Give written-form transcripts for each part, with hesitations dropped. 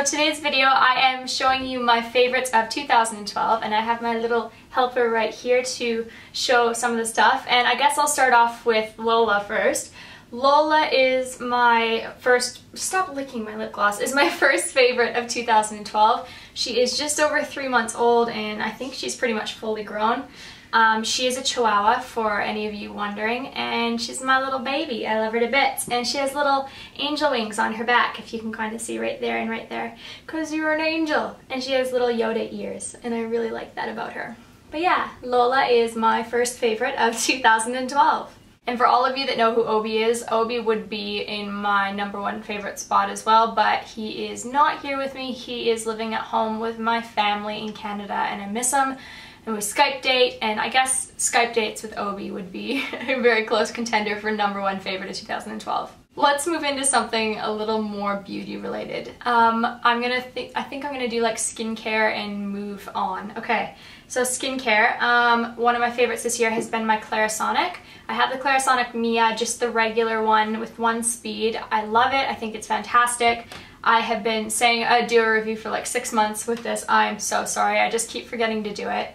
So today's video I am showing you my favorites of 2012, and I have my little helper right here to show some of the stuff. And I guess I'll start off with Lola first. Lola is my first, stop licking my lip gloss, is my first favorite of 2012. She is just over 3 months old and I think she's pretty much fully grown. She is a Chihuahua, for any of you wondering, and she's my little baby. I love her to bits. And she has little angel wings on her back, if you can kind of see right there and right there, because you're an angel. And she has little Yoda ears, and I really like that about her. But yeah, Lola is my first favorite of 2012. And for all of you that know who Obi is, Obi would be in my #1 favorite spot as well, but he is not here with me. He is living at home with my family in Canada, and I miss him. And we Skype date, and I guess Skype dates with Obi would be a very close contender for #1 favorite of 2012. Let's move into something a little more beauty related. I think I'm gonna do like skincare and move on. Okay, so skincare. One of my favorites this year has been my Clarisonic. I have the Clarisonic Mia, just the regular one with 1 speed. I love it. I think it's fantastic. I have been saying I'd do a review for like 6 months with this. I'm so sorry. I just keep forgetting to do it.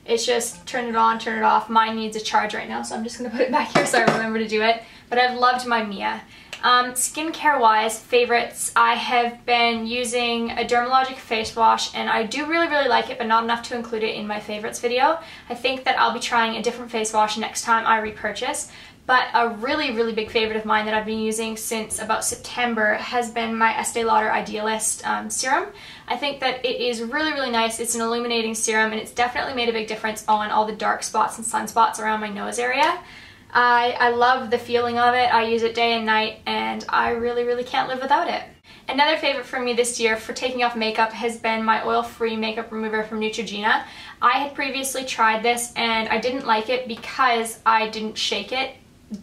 It's just turn it on, turn it off. Mine needs a charge right now, so I'm just going to put it back here so I remember to do it. But I've loved my Mia. Skincare-wise, favorites, I have been using a Dermalogic face wash, and I do really like it, but not enough to include it in my favorites video. I think that I'll be trying a different face wash next time I repurchase. But a really big favorite of mine that I've been using since about September has been my Estee Lauder Idealist serum. I think that it is really nice. It's an illuminating serum, and it's definitely made a big difference on all the dark spots and sunspots around my nose area. I love the feeling of it. I use it day and night, and I really can't live without it. Another favorite for me this year for taking off makeup has been my oil-free makeup remover from Neutrogena. I had previously tried this, and I didn't like it because I didn't shake it.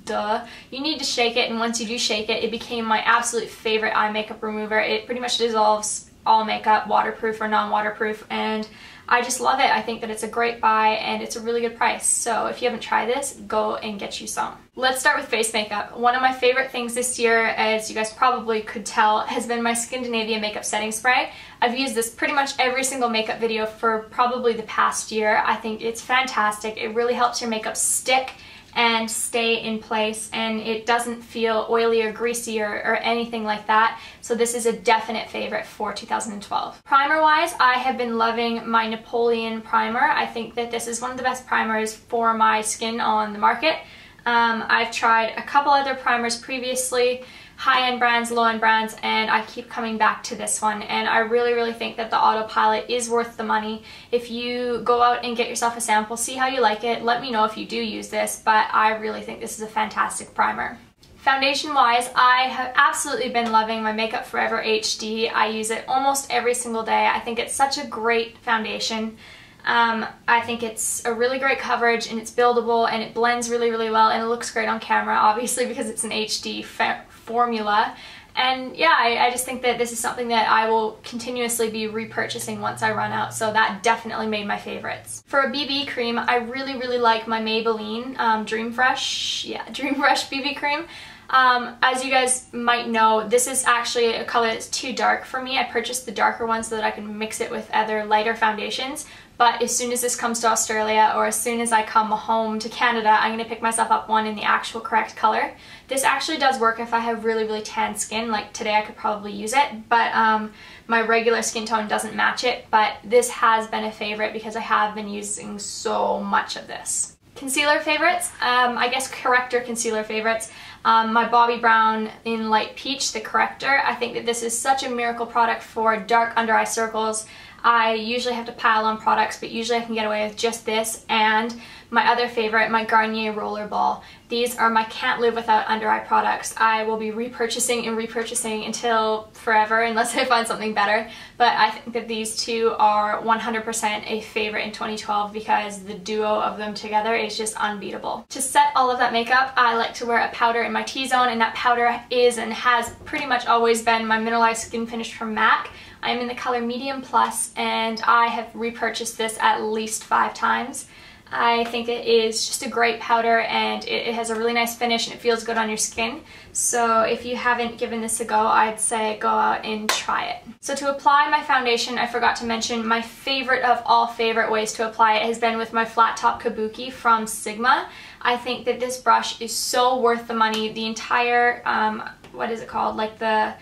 Duh. You need to shake it, and once you do shake it, it became my absolute favorite eye makeup remover. It pretty much dissolves all makeup, waterproof or non-waterproof, and I just love it. I think that it's a great buy, and it's a really good price. So if you haven't tried this, go and get you some. Let's start with face makeup. One of my favorite things this year, as you guys probably could tell, has been my Skindinavia makeup setting spray. I've used this pretty much every single makeup video for probably the past year. I think it's fantastic. It really helps your makeup stick and stay in place, and it doesn't feel oily or greasy or anything like that. So this is a definite favorite for 2012. Primer wise, I have been loving my Napoleon primer. I think that this is one of the best primers for my skin on the market. I've tried a couple other primers previously, high-end brands, low-end brands, and I keep coming back to this one, and I really think that the Autopilot is worth the money. If you go out and get yourself a sample, see how you like it, let me know if you do use this, but I really think this is a fantastic primer. Foundation wise, I have absolutely been loving my Makeup Forever HD. I use it almost every single day. I think it's such a great foundation. I think it's a really great coverage, and it's buildable, and it blends really well, and it looks great on camera, obviously, because it's an HD formula. And yeah, I just think that this is something that I will continuously be repurchasing once I run out, so that definitely made my favorites. For a BB cream, I really like my Maybelline Dream Fresh BB cream. As you guys might know, this is actually a color that's too dark for me. I purchased the darker one so that I can mix it with other lighter foundations. But as soon as this comes to Australia, or as soon as I come home to Canada, I'm going to pick myself up one in the actual correct color. This actually does work if I have really tan skin. Like today I could probably use it, but my regular skin tone doesn't match it. But this has been a favorite because I have been using so much of this. Concealer favorites, I guess corrector concealer favorites. My Bobbi Brown in Light Peach, the corrector. I think that this is such a miracle product for dark under eye circles. I usually have to pile on products, but usually I can get away with just this, and my other favorite, my Garnier Rollerball. These are my can't live without under eye products. I will be repurchasing and repurchasing until forever, unless I find something better. But I think that these two are 100% a favorite in 2012 because the duo of them together is just unbeatable. To set all of that makeup, I like to wear a powder in my T-zone, and that powder is and has pretty much always been my Mineralized Skin Finish from MAC. I'm in the color Medium Plus, and I have repurchased this at least 5 times. I think it is just a great powder, and it has a really nice finish and it feels good on your skin. So if you haven't given this a go, I'd say go out and try it. So to apply my foundation, I forgot to mention my favorite of all favorite ways to apply it has been with my flat top kabuki from Sigma. I think that this brush is so worth the money. The entire, what is it called? Like the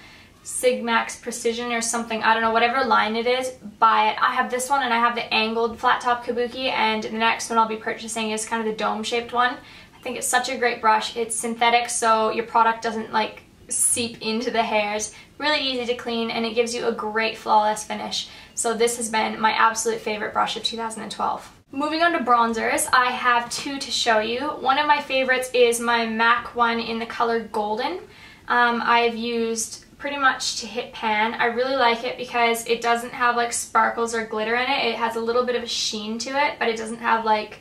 Sigmax Precision or something, I don't know, whatever line it is, buy it. I have this one and I have the angled flat top kabuki, and the next one I'll be purchasing is kind of the dome shaped one. I think it's such a great brush. It's synthetic, so your product doesn't like seep into the hairs. Really easy to clean, and it gives you a great flawless finish. So this has been my absolute favorite brush of 2012. Moving on to bronzers, I have two to show you. One of my favorites is my MAC one in the color Golden. I've used pretty much to hit pan. I really like it because it doesn't have like sparkles or glitter in it. It has a little bit of a sheen to it, but it doesn't have like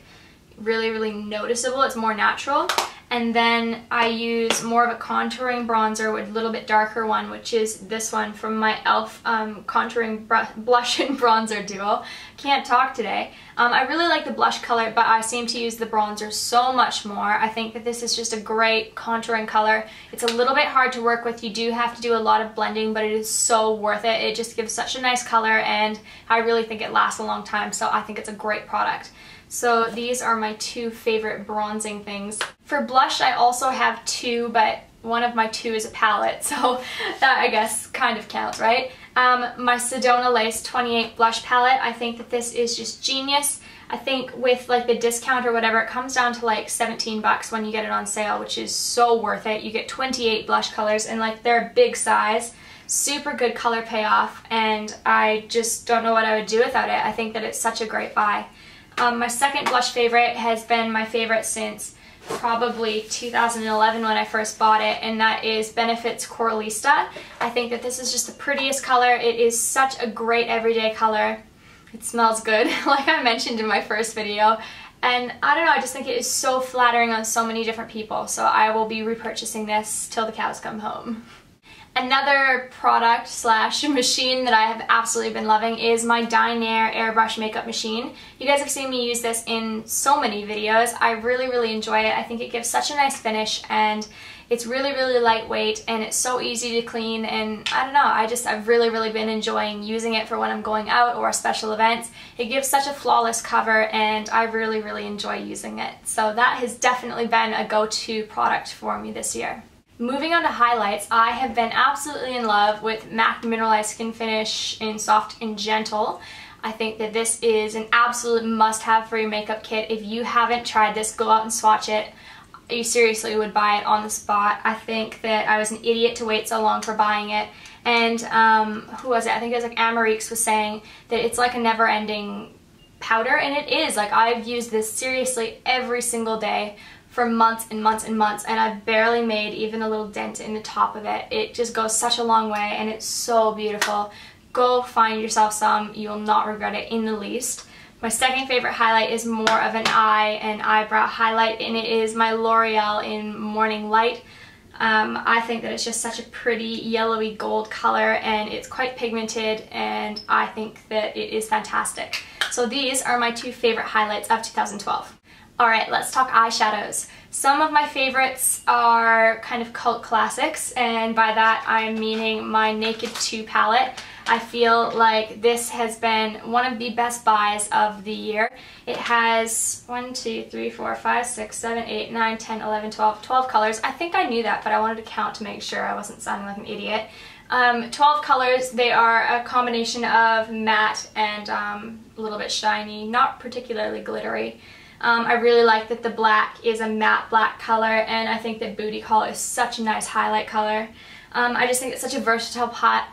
really noticeable. It's more natural. And then I use more of a contouring bronzer with a little bit darker one, which is this one from my e.l.f. Contouring Blush and Bronzer Duo. Can't talk today. I really like the blush color, but I seem to use the bronzer so much more. I think that this is just a great contouring color. It's a little bit hard to work with. You do have to do a lot of blending, but it is so worth it. It just gives such a nice color, and I really think it lasts a long time, so I think it's a great product. So these are my two favorite bronzing things. For blush, I also have two, but one of my two is a palette, so that I guess kind of counts, right? My Sedona Lace 28 blush palette, I think that this is just genius. I think with like the discount or whatever, it comes down to like 17 bucks when you get it on sale, which is so worth it. You get 28 blush colors, and like they're a big size. Super good color payoff, and I just don't know what I would do without it. I think that it's such a great buy. My second blush favorite has been my favorite since probably 2011 when I first bought it, and that is Benefit's Coralista. I think that this is just the prettiest color. It is such a great everyday color. It smells good, like I mentioned in my first video. And I don't know, I just think it is so flattering on so many different people, so I will be repurchasing this till the cows come home. Another product slash machine that I have absolutely been loving is my Dinair airbrush makeup machine. You guys have seen me use this in so many videos. I really enjoy it. I think it gives such a nice finish, and it's really lightweight, and it's so easy to clean, and I don't know, I've really been enjoying using it for when I'm going out or special events. It gives such a flawless cover, and I really enjoy using it. So that has definitely been a go-to product for me this year. Moving on to highlights, I have been absolutely in love with MAC Mineralized Skin Finish in Soft and Gentle. I think that this is an absolute must-have for your makeup kit. If you haven't tried this, go out and swatch it. You seriously would buy it on the spot. I think that I was an idiot to wait so long for buying it. And who was it? I think it was like Amarique's was saying that it's like a never-ending powder, and it is. Like, I've used this seriously every single day for months and months, and I've barely made even a little dent in the top of it. It just goes such a long way, and it's so beautiful. Go find yourself some. You will not regret it in the least. My second favorite highlight is more of an eye and eyebrow highlight, and it is my L'Oreal in Morning Light. I think that it's just such a pretty yellowy gold color, and it's quite pigmented, and I think that it is fantastic. So these are my two favorite highlights of 2012. Alright, let's talk eyeshadows. Some of my favorites are kind of cult classics, and by that I'm meaning my Naked 2 palette. I feel like this has been one of the best buys of the year. It has 1, 2, 3, 4, 5, 6, 7, 8, 9, 10, 11, 12 colors. I think I knew that, but I wanted to count to make sure I wasn't sounding like an idiot. 12 colors. They are a combination of matte and a little bit shiny, not particularly glittery. I really like that the black is a matte black color, and I think that Booty Call is such a nice highlight color. I just think it's such a versatile palette.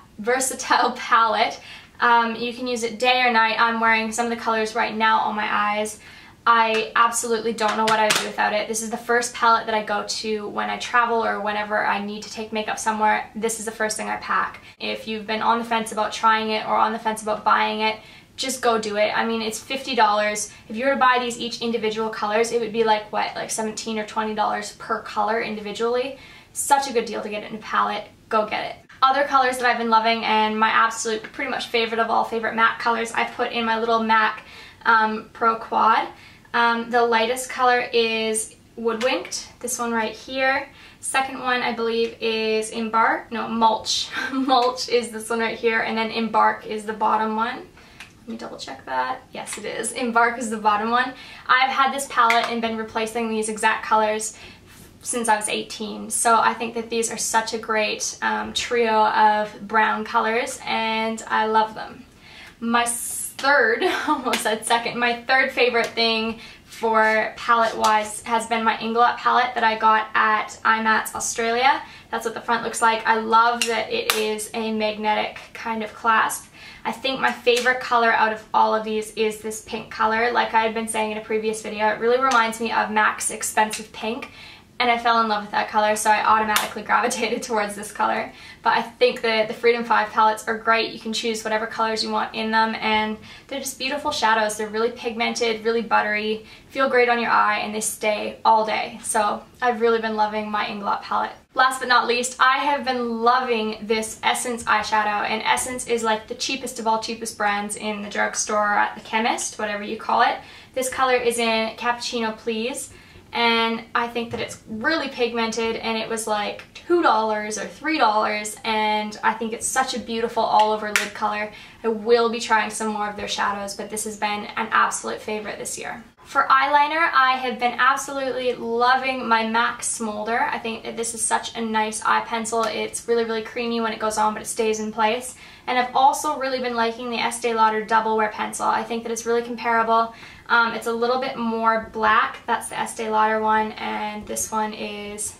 You can use it day or night. I'm wearing some of the colors right now on my eyes. I absolutely don't know what I would do without it. This is the first palette that I go to when I travel or whenever I need to take makeup somewhere. This is the first thing I pack. If you've been on the fence about trying it or on the fence about buying it, just go do it. I mean, it's $50. If you were to buy these each individual colors, it would be like, what, like $17 or $20 per color individually. Such a good deal to get it in a palette. Go get it. Other colors that I've been loving, and my absolute, pretty much favorite of all favorite MAC colors, I put in my little MAC Pro Quad. The lightest color is Woodwinked, this one right here. Second one I believe is Mulch. Mulch is this one right here, and then Embark is the bottom one. Let me double check that. Yes, it is. Embark is the bottom one. I've had this palette and been replacing these exact colors since I was 18, so I think that these are such a great trio of brown colors, and I love them. My third, almost said second, my third favorite thing for palette wise has been my Inglot palette that I got at IMATS Australia. That's what the front looks like. I love that it is a magnetic kind of clasp. I think my favorite color out of all of these is this pink color. Like I had been saying in a previous video, it really reminds me of MAC's Expensive Pink, and I fell in love with that color, so I automatically gravitated towards this color. But I think that the Freedom 5 palettes are great. You can choose whatever colors you want in them, and they're just beautiful shadows. They're really pigmented, really buttery, feel great on your eye, and they stay all day. So I've really been loving my Inglot palette. Last but not least, I have been loving this Essence eyeshadow, and Essence is like the cheapest of all cheapest brands in the drugstore or at the chemist, whatever you call it. This color is in Cappuccino Please, and I think that it's really pigmented, and it was like $2 or $3, and I think it's such a beautiful all over lid color. I will be trying some more of their shadows, but this has been an absolute favorite this year. For eyeliner, I have been absolutely loving my MAC Smolder. I think that this is such a nice eye pencil. It's really, really creamy when it goes on, but it stays in place. And I've also really been liking the Estee Lauder Double Wear Pencil. I think that it's really comparable. It's a little bit more black. That's the Estee Lauder one, and this one is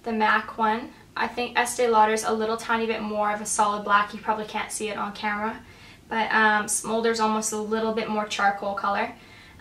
the MAC one. I think Estee Lauder's a little tiny bit more of a solid black. You probably can't see it on camera, but Smolder's almost a little bit more charcoal color.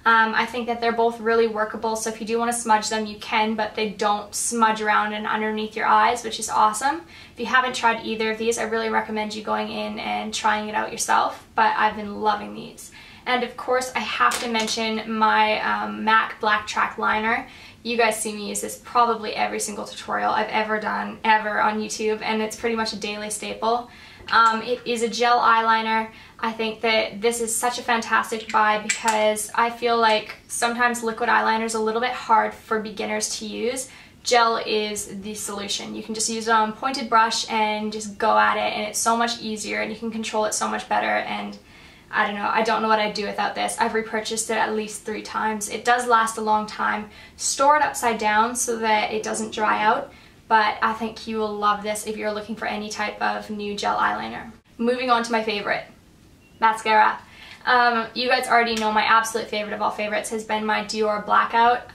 I think that they're both really workable, so if you do want to smudge them, you can, but they don't smudge around and underneath your eyes, which is awesome. If you haven't tried either of these, I really recommend you going in and trying it out yourself, but I've been loving these. And of course, I have to mention my MAC Black Track Liner. You guys see me use this probably every single tutorial I've ever done, ever on YouTube, and it's pretty much a daily staple. It is a gel eyeliner. I think that this is such a fantastic buy because I feel like sometimes liquid eyeliner is a little bit hard for beginners to use. Gel is the solution. You can just use it on a pointed brush and just go at it, and it's so much easier, and you can control it so much better. And I don't know what I'd do without this. I've repurchased it at least 3 times. It does last a long time. Store it upside down so that it doesn't dry out, but I think you will love this if you're looking for any type of new gel eyeliner. Moving on to my favorite, mascara. You guys already know my absolute favorite of all favorites has been my Dior Blackout.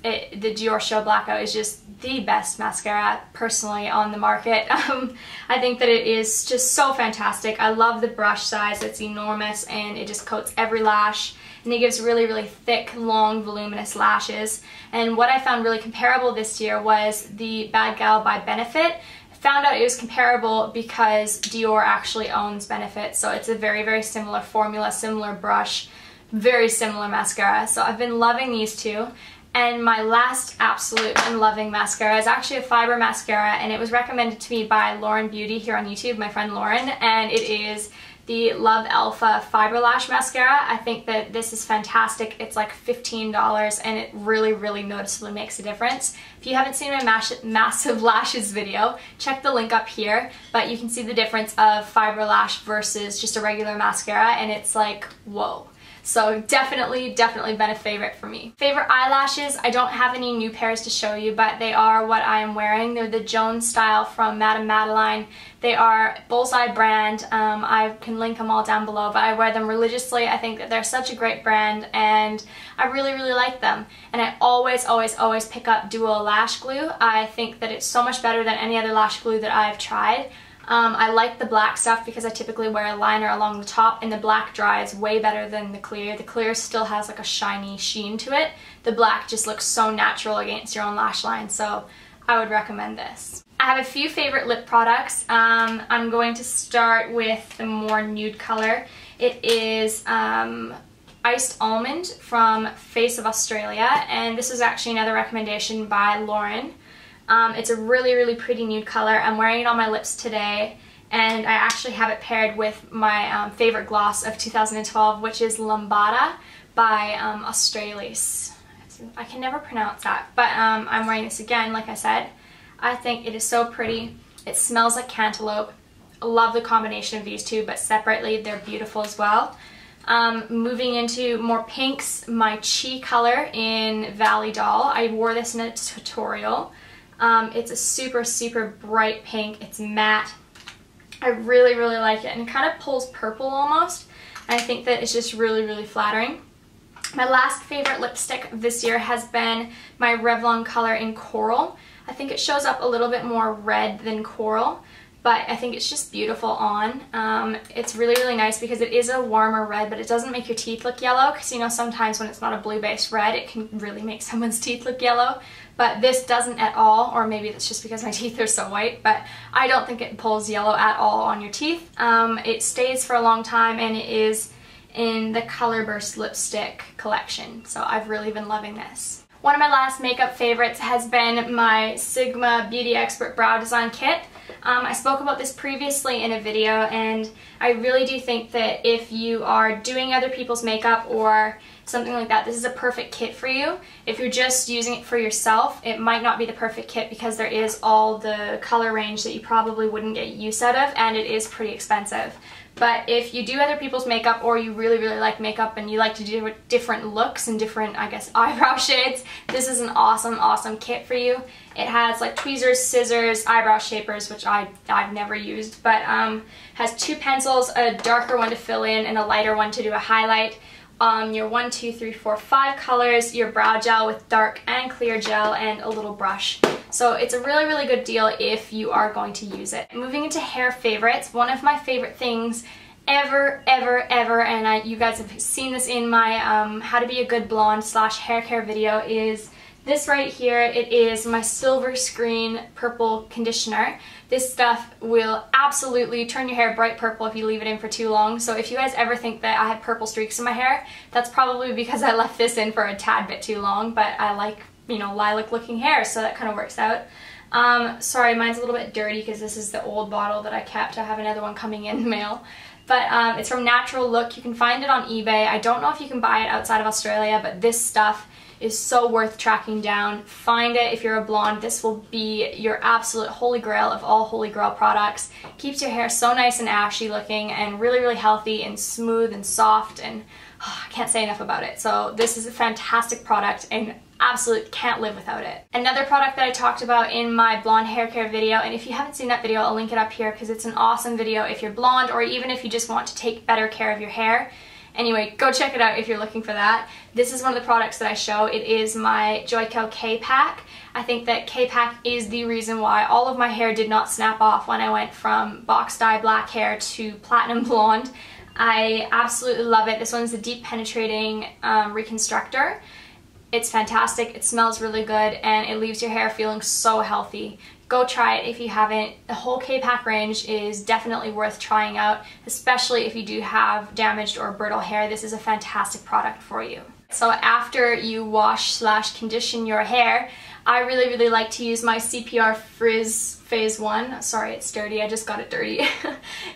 The Dior Show Blackout is just the best mascara personally on the market. I think that it is just so fantastic. I love the brush size. It's enormous, and it just coats every lash, and it gives really, really thick, long, voluminous lashes. And what I found really comparable this year was the Bad Gal by Benefit. I found out it was comparable because Dior actually owns Benefit, so it's a very, very similar formula, similar brush, very similar mascara. So I've been loving these two. And my last absolute and loving mascara is actually a fiber mascara, and it was recommended to me by Lauren Beauty here on YouTube, my friend Lauren, and it is the Love Alpha Fiber Lash Mascara. I think that this is fantastic. It's like $15, and it really, really noticeably makes a difference. If you haven't seen my Massive Lashes video, check the link up here, but you can see the difference of fiber lash versus just a regular mascara, and it's like, whoa. So definitely been a favorite for me. Favorite eyelashes, I don't have any new pairs to show you, but they are what I am wearing. They're the Jones style from Madame Madeline. They are Bullseye brand. I can link them all down below, but I wear them religiously. I think that they're such a great brand, and I really, really like them. And I always pick up Duo Lash Glue. I think that it's so much better than any other lash glue that I've tried. I like the black stuff because I typically wear a liner along the top, and the black dries way better than the clear. The clear still has like a shiny sheen to it. The black just looks so natural against your own lash line, so I would recommend this. I have a few favorite lip products. I'm going to start with the more nude color. It is Iced Almond from Face of Australia, and this is actually another recommendation by Lauren. It's a really, really pretty nude color. I'm wearing it on my lips today, and I actually have it paired with my favorite gloss of 2012, which is Lambada by Australis. I can never pronounce that, but I'm wearing this again, like I said. I think it is so pretty. It smells like cantaloupe. I love the combination of these two, but separately they're beautiful as well. Moving into more pinks, my Chi color in Valley Doll. I wore this in a tutorial. It's a super, super bright pink. It's matte. I really, really like it, and it kind of pulls purple almost. And I think that it's just really, really flattering. My last favorite lipstick this year has been my Revlon color in Coral. I think it shows up a little bit more red than Coral, but I think it's just beautiful on. It's really, really nice because it is a warmer red, but it doesn't make your teeth look yellow, because you know sometimes when it's not a blue-based red, it can really make someone's teeth look yellow. But this doesn't at all, or maybe that's just because my teeth are so white, but I don't think it pulls yellow at all on your teeth. It stays for a long time, and it is in the Color Burst lipstick collection, so I've really been loving this. One of my last makeup favorites has been my Sigma Beauty Expert Brow Design Kit. I spoke about this previously in a video, and I really do think that if you are doing other people's makeup or something like that, this is a perfect kit for you. If you're just using it for yourself, it might not be the perfect kit because there is all the color range that you probably wouldn't get use out of, and it is pretty expensive. But if you do other people's makeup, or you really, really like makeup and you like to do different looks and different, I guess, eyebrow shades, this is an awesome, awesome kit for you. It has like tweezers, scissors, eyebrow shapers, which I've never used, but has 2 pencils, a darker one to fill in and a lighter one to do a highlight. Your 1, 2, 3, 4, 5 colors, your brow gel with dark and clear gel, and a little brush. So it's a really, really good deal if you are going to use it. Moving into hair favorites, one of my favorite things ever, and you guys have seen this in my how to be a good blonde / hair care video, is this right here. It is my Silver Screen Purple Conditioner. This stuff will absolutely turn your hair bright purple if you leave it in for too long. So if you guys ever think that I have purple streaks in my hair, that's probably because I left this in for a tad bit too long, but I like, you know, lilac looking hair, so that kind of works out. Sorry, mine's a little bit dirty because this is the old bottle that I kept. I have another one coming in the mail. But it's from Natural Look. You can find it on eBay. I don't know if you can buy it outside of Australia, but this stuff is so worth tracking down. Find it if you're a blonde. This will be your absolute holy grail of all holy grail products. Keeps your hair so nice and ashy looking, and really, really healthy and smooth and soft, and I can't say enough about it. So this is a fantastic product, and absolutely can't live without it. Another product that I talked about in my blonde hair care video, and if you haven't seen that video, I'll link it up here because it's an awesome video if you're blonde, or even if you just want to take better care of your hair. Anyway, go check it out if you're looking for that. This is one of the products that I show. It is my Joico K-Pack. I think that K-Pack is the reason why all of my hair did not snap off when I went from box dye black hair to platinum blonde. I absolutely love it. This one's a deep penetrating reconstructor. It's fantastic, it smells really good, and it leaves your hair feeling so healthy. Go try it if you haven't. The whole K-Pack range is definitely worth trying out, especially if you do have damaged or brittle hair. This is a fantastic product for you. So after you wash / condition your hair, I really, really like to use my CPR Frizz Phase 1. Sorry, it's dirty. I just got it dirty.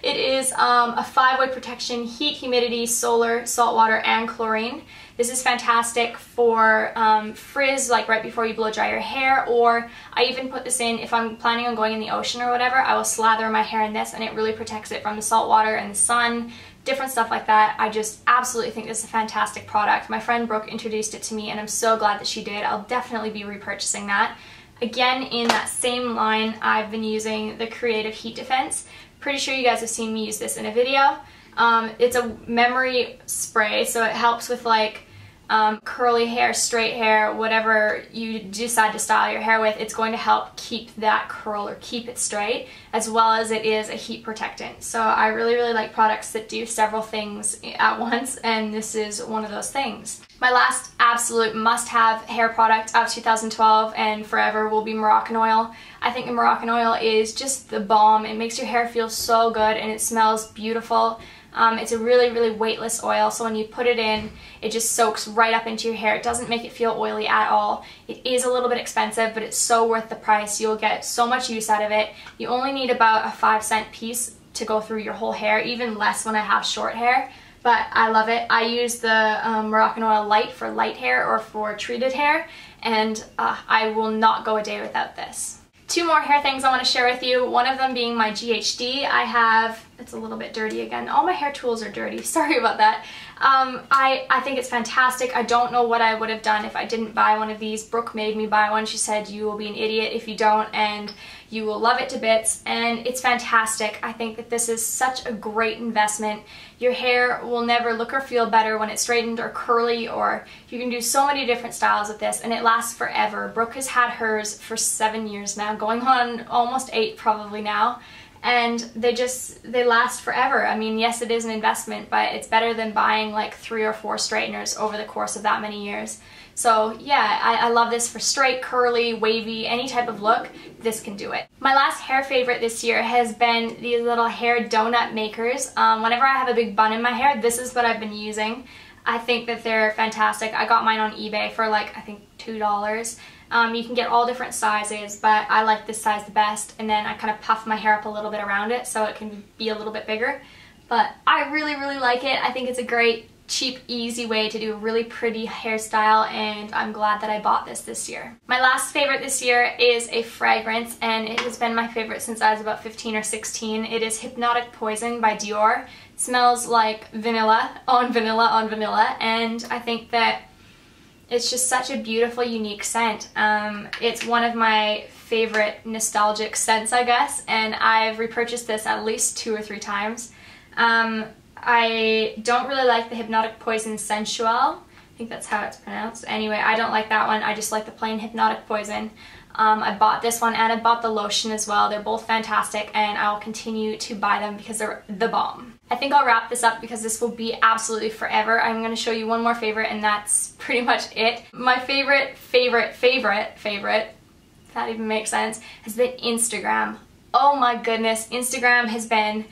It is a 5-way protection: heat, humidity, solar, salt water, and chlorine. This is fantastic for frizz, like right before you blow dry your hair, or I even put this in if I'm planning on going in the ocean or whatever. I will slather my hair in this, and it really protects it from the salt water and the sun, different stuff like that. I just absolutely think this is a fantastic product. My friend Brooke introduced it to me, and I'm so glad that she did. I'll definitely be repurchasing that. Again, in that same line, I've been using the Creative Heat Defense. Pretty sure you guys have seen me use this in a video. It's a memory spray, so it helps with like curly hair, straight hair, whatever you decide to style your hair with. It's going to help keep that curl or keep it straight, as well as it is a heat protectant. So I really, really like products that do several things at once, and this is one of those things. My last absolute must-have hair product of 2012 and forever will be Moroccan oil. I think the Moroccan oil is just the bomb. It makes your hair feel so good, and it smells beautiful. It's a really, really weightless oil, so when you put it in, it just soaks right up into your hair. It doesn't make it feel oily at all. It is a little bit expensive, but it's so worth the price. You'll get so much use out of it. You only need about a 5-cent piece to go through your whole hair, even less when I have short hair. But I love it. I use the Moroccan Oil Light for light hair or for treated hair, and I will not go a day without this. Two more hair things I want to share with you, one of them being my GHD. I have, it's a little bit dirty again, all my hair tools are dirty, sorry about that. I think it's fantastic. I don't know what I would have done if I didn't buy one of these. Brooke made me buy one. She said you will be an idiot if you don't, and you will love it to bits, and it's fantastic. I think that this is such a great investment. Your hair will never look or feel better when it's straightened or curly, or you can do so many different styles with this, and it lasts forever. Brooke has had hers for 7 years now, going on almost 8 probably now. And they last forever. I mean, yes, it is an investment, but it's better than buying like 3 or 4 straighteners over the course of that many years. So yeah, I love this for straight, curly, wavy, any type of look. This can do it. My last hair favorite this year has been these little hair donut makers. Whenever I have a big bun in my hair, this is what I've been using. I think that they're fantastic. I got mine on eBay for like, I think $2. You can get all different sizes, but I like this size the best, and then I kind of puff my hair up a little bit around it so it can be a little bit bigger. But I really, really like it. I think it's a great, cheap, easy way to do a really pretty hairstyle, and I'm glad that I bought this year. My last favorite this year is a fragrance, and it has been my favorite since I was about 15 or 16. It is Hypnotic Poison by Dior. It smells like vanilla on vanilla on vanilla, and I think that it's just such a beautiful, unique scent. It's one of my favorite nostalgic scents, I guess, and I've repurchased this at least 2 or 3 times. I don't really like the Hypnotic Poison Sensual. I think that's how it's pronounced. Anyway, I don't like that one. I just like the plain Hypnotic Poison. I bought this one, and I bought the lotion as well. They're both fantastic, and I will continue to buy them because they're the bomb. I think I'll wrap this up because this will be absolutely forever. I'm going to show you one more favorite, and that's pretty much it. My favorite, if that even makes sense, has been Instagram. Oh my goodness, Instagram has been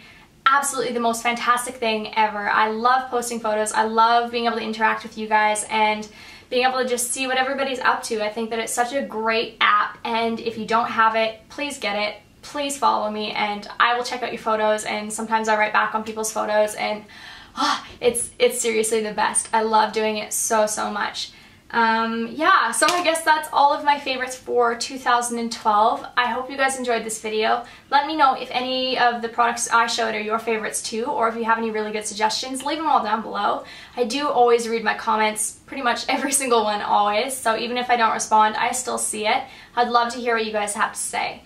absolutely the most fantastic thing ever. I love posting photos. I love being able to interact with you guys and being able to just see what everybody's up to. I think that it's such a great app, and if you don't have it, please get it. Please follow me, and I will check out your photos, and sometimes I write back on people's photos, and it's seriously the best. I love doing it so much. Yeah, so I guess that's all of my favorites for 2012. I hope you guys enjoyed this video. Let me know if any of the products I showed are your favorites too, or if you have any really good suggestions. Leave them all down below. I do always read my comments, pretty much every single one always, so even if I don't respond, I still see it. I'd love to hear what you guys have to say.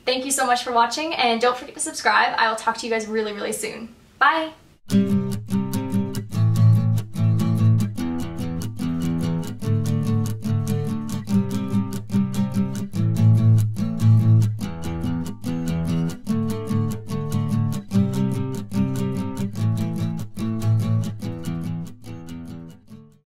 Thank you so much for watching, and don't forget to subscribe. I will talk to you guys really soon. Bye!